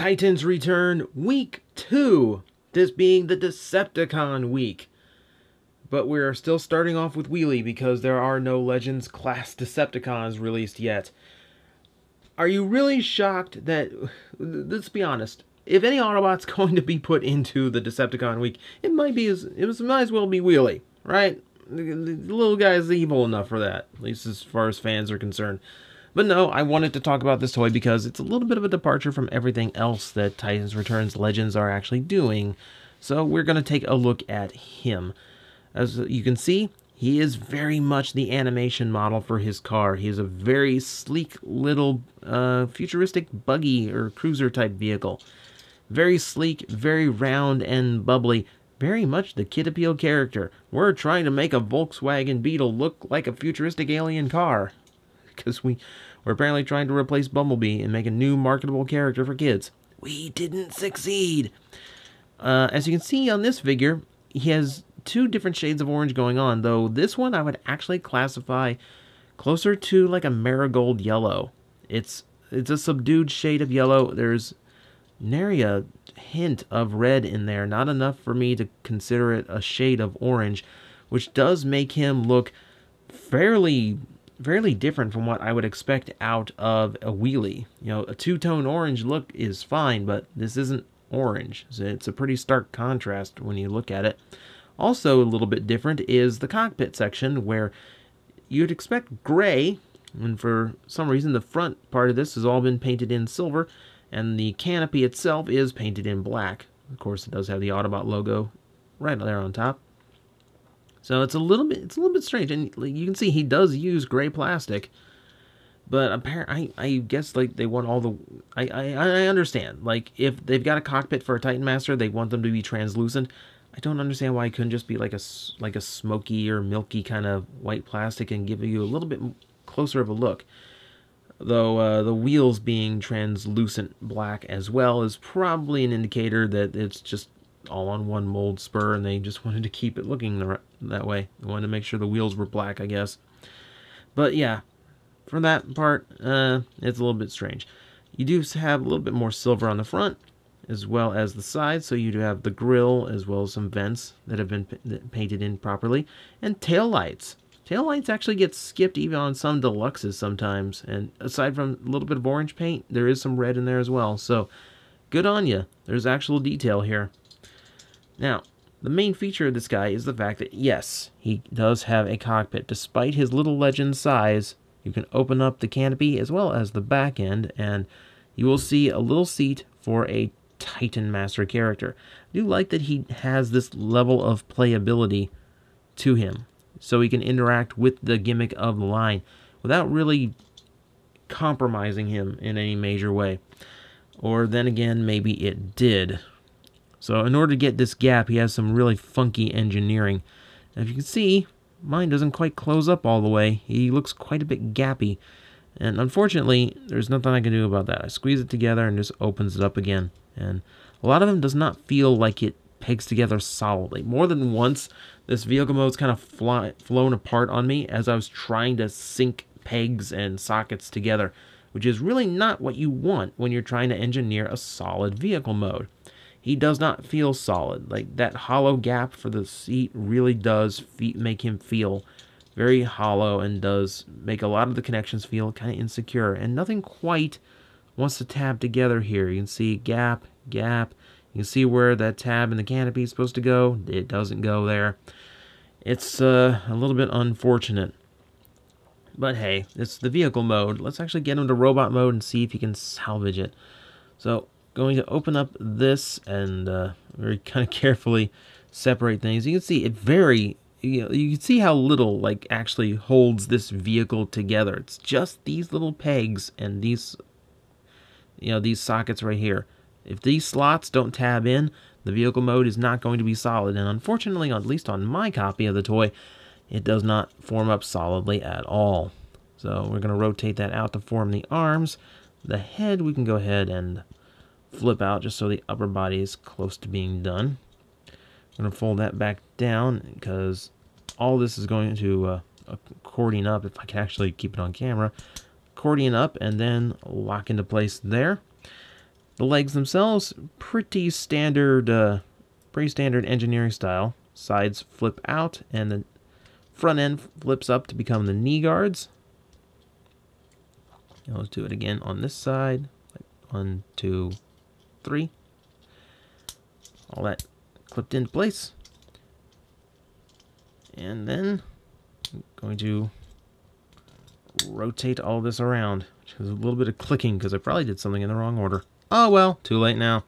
Titans return week 2. This being the Decepticon week. But we're still starting off with Wheelie because there are no Legends class Decepticons released yet. Are you really shocked that, let's be honest, if any Autobot's going to be put into the Decepticon week, it might as well be Wheelie, right? The little guy's evil enough for that, at least as far as fans are concerned. But no, I wanted to talk about this toy because it's a little bit of a departure from everything else that Titans Returns Legends are actually doing. So we're going to take a look at him. As you can see, he is very much the animation model for his car. He is a very sleek little futuristic buggy or cruiser type vehicle. Very sleek, very round and bubbly. Very much the Kid Appeal character. We're trying to make a Volkswagen Beetle look like a futuristic alien car. Because we're apparently trying to replace Bumblebee and make a new marketable character for kids. We didn't succeed. As you can see on this figure, he has two different shades of orange going on, though this one I would actually classify closer to like a marigold yellow. It's a subdued shade of yellow. There's nary a hint of red in there, not enough for me to consider it a shade of orange, which does make him look fairly different from what I would expect out of a Wheelie. You know, a two-tone orange look is fine, but this isn't orange. So it's a pretty stark contrast when you look at it. Also a little bit different is the cockpit section, where you'd expect gray, and for some reason the front part of this has all been painted in silver, and the canopy itself is painted in black. Of course, it does have the Autobot logo right there on top. So it's a little bit strange, and you can see he does use gray plastic. But apparently, I guess like they want all the. I understand. Like if they've got a cockpit for a Titan Master, they want them to be translucent. I don't understand why it couldn't just be like a smoky or milky kind of white plastic and give you a little bit closer of a look. Though the wheels being translucent black as well is probably an indicator that it's just all on one mold spur and they just wanted to keep it looking that way. They wanted to make sure the wheels were black, I guess. But yeah, for that part, it's a little bit strange. You do have a little bit more silver on the front as well as the sides, so you do have the grille as well as some vents that have been painted in properly, and tail lights. Tail lights actually get skipped even on some deluxes sometimes, and aside from a little bit of orange paint, there is some red in there as well, so good on you. There's actual detail here. Now, the main feature of this guy is the fact that, yes, he does have a cockpit. Despite his little legend size, you can open up the canopy as well as the back end, and you will see a little seat for a Titan Master character. I do like that he has this level of playability to him, so he can interact with the gimmick of the line without really compromising him in any major way. Or then again, maybe it did. So in order to get this gap, he has some really funky engineering. As you can see, mine doesn't quite close up all the way. He looks quite a bit gappy. And unfortunately, there's nothing I can do about that. I squeeze it together and just opens it up again. And a lot of them does not feel like it pegs together solidly. More than once, this vehicle mode's kind of flown apart on me as I was trying to sync pegs and sockets together, which is really not what you want when you're trying to engineer a solid vehicle mode. He does not feel solid. Like, that hollow gap for the seat really does make him feel very hollow and does make a lot of the connections feel kind of insecure. And nothing quite wants to tab together here. You can see gap, gap. You can see where that tab in the canopy is supposed to go. It doesn't go there. It's a little bit unfortunate. But hey, it's the vehicle mode. Let's actually get him to robot mode and see if you can salvage it. So, going to open up this and very kind of carefully separate things. You can see it you can see how little like actually holds this vehicle together. It's just these little pegs and these these sockets right here. If these slots don't tab in, the vehicle mode is not going to be solid, and unfortunately, at least on my copy of the toy, it does not form up solidly at all. So we're going to rotate that out to form the arms. The head we can go ahead and flip out just so the upper body is close to being done. I'm going to fold that back down because all this is going to accordion up, if I can actually keep it on camera, accordion up and then lock into place there. The legs themselves, pretty standard engineering style. Sides flip out, and the front end flips up to become the knee guards. And let's do it again on this side. 1, 2, 3. All that clipped into place. And then I'm going to rotate all this around. Which is a little bit of clicking because I probably did something in the wrong order. Oh well, too late now.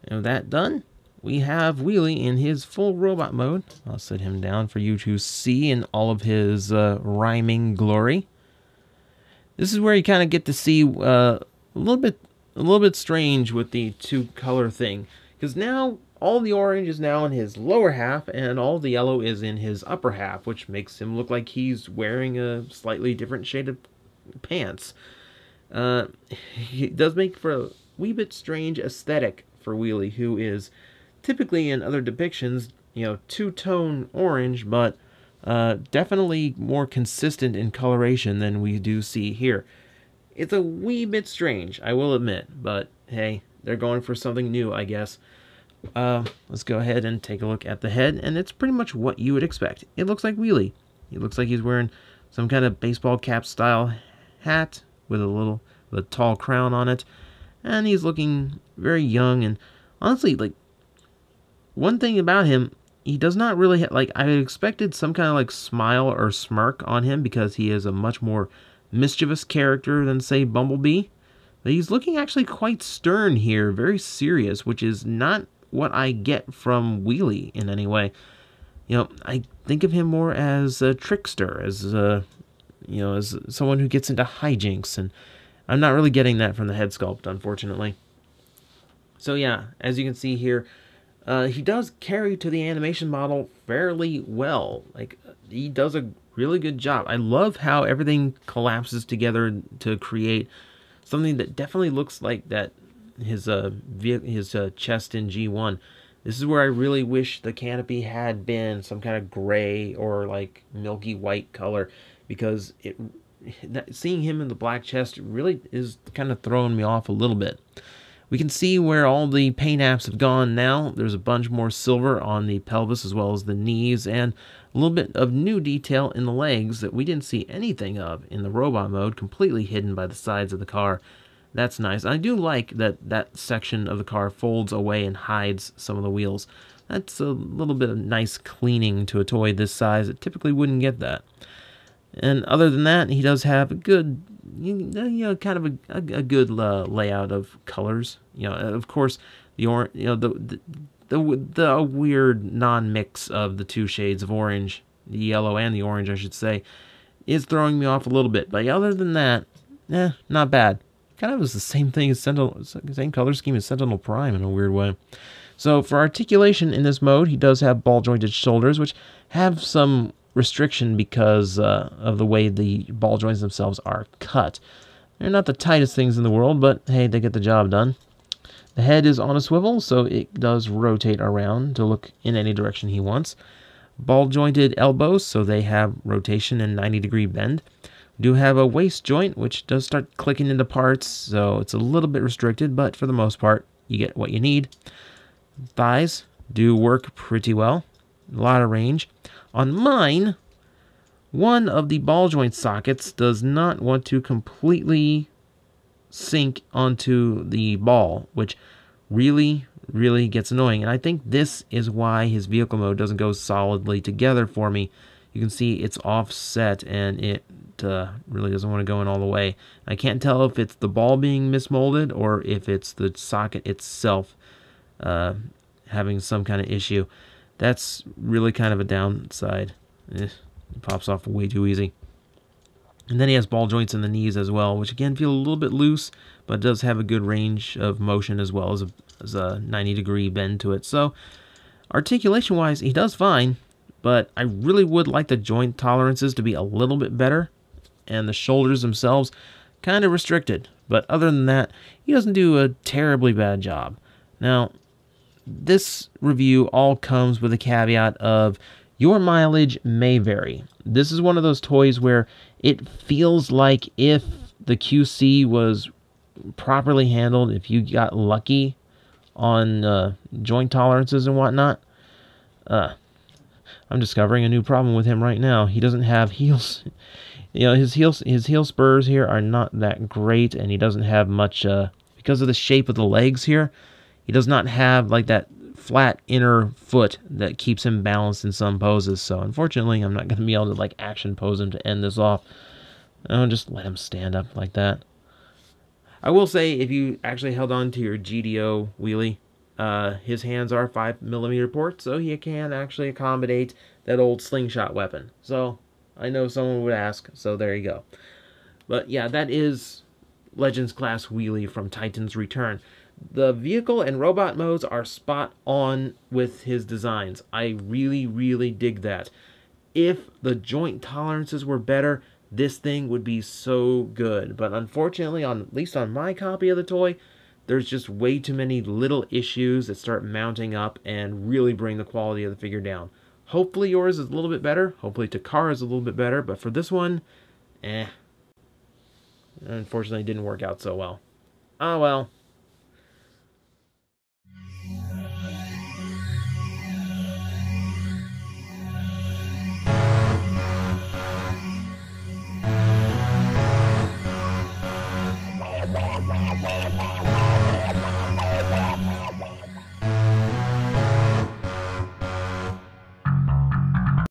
And with that done, we have Wheelie in his full robot mode. I'll set him down for you to see in all of his rhyming glory. This is where you kind of get to see a little bit strange with the two color thing, because now all the orange is now in his lower half and all the yellow is in his upper half, which makes him look like he's wearing a slightly different shade of pants. It does make for a wee bit strange aesthetic for Wheelie, who is typically in other depictions, two-tone orange, but definitely more consistent in coloration than we do see here. It's a wee bit strange, I will admit, but hey, they're going for something new, I guess. Let's go ahead and take a look at the head, and it's pretty much what you would expect. It looks like Wheelie. He looks like he's wearing some kind of baseball cap style hat with a tall crown on it, and he's looking very young. And honestly, like, one thing about him, he does not really I expected some kind of smile or smirk on him because he is a much more mischievous character than, say, Bumblebee. But he's looking actually quite stern here, very serious, which is not what I get from Wheelie in any way. I think of him more as a trickster, as as someone who gets into hijinks, and I'm not really getting that from the head sculpt, unfortunately. So yeah, as you can see here, he does carry to the animation model fairly well. He does a really good job. I love how everything collapses together to create something that definitely looks like that his chest in G1. This is where I really wish the canopy had been some kind of gray or milky white color, because seeing him in the black chest really is kind of throwing me off a little bit. We can see where all the paint apps have gone now. There's a bunch more silver on the pelvis as well as the knees, and a little bit of new detail in the legs that we didn't see anything of in the robot mode, completely hidden by the sides of the car. That's nice. I do like that section of the car folds away and hides some of the wheels. That's a little bit of nice cleaning to a toy this size. It typically wouldn't get that. And other than that, he does have a good, kind of a good layout of colors. Of course, the weird non-mix of the two shades of orange, the yellow and the orange, I should say, is throwing me off a little bit. But other than that, not bad. Kind of is the same thing as same color scheme as Sentinel Prime in a weird way. So for articulation in this mode, he does have ball-jointed shoulders, which have some restriction because of the way the ball joints themselves are cut. They're not the tightest things in the world, but hey, they get the job done. The head is on a swivel, so it does rotate around to look in any direction he wants. Ball-jointed elbows, so they have rotation and 90-degree bend. We do have a waist joint, which does start clicking into parts, so it's a little bit restricted, but for the most part, you get what you need. Thighs do work pretty well. A lot of range. On mine, one of the ball joint sockets does not want to completely sink onto the ball, which really gets annoying. And I think this is why his vehicle mode doesn't go solidly together for me. You can see it's offset, and it really doesn't want to go in all the way. I can't tell if it's the ball being mismolded or if it's the socket itself having some kind of issue. That's really kind of a downside. It pops off way too easy. And then he has ball joints in the knees as well, which again feel a little bit loose, but does have a good range of motion as well as a 90-degree bend to it. So articulation-wise, he does fine, but I really would like the joint tolerances to be a little bit better, and the shoulders themselves kind of restricted. But other than that, he doesn't do a terribly bad job. Now, this review all comes with a caveat of your mileage may vary. This is one of those toys where it feels like if the QC was properly handled, if you got lucky on joint tolerances and whatnot, I'm discovering a new problem with him right now. He doesn't have heels. His heel spurs here are not that great, and he doesn't have much because of the shape of the legs here. He does not have like that flat inner foot that keeps him balanced in some poses. So unfortunately, I'm not going to be able to like action pose him to end this off. I'll just let him stand up like that. I will say, if you actually held on to your GDO wheelie, his hands are 5mm ports, so he can actually accommodate that old slingshot weapon. So I know someone would ask, so there you go. But yeah, that is Legends Class Wheelie from Titan's Return. The vehicle and robot modes are spot on with his designs. I really, really dig that. If the joint tolerances were better, this thing would be so good. But unfortunately, at least on my copy of the toy, there's just way too many little issues that start mounting up and really bring the quality of the figure down. Hopefully yours is a little bit better. Hopefully Takara's a little bit better. But for this one, unfortunately, it didn't work out so well. Oh well.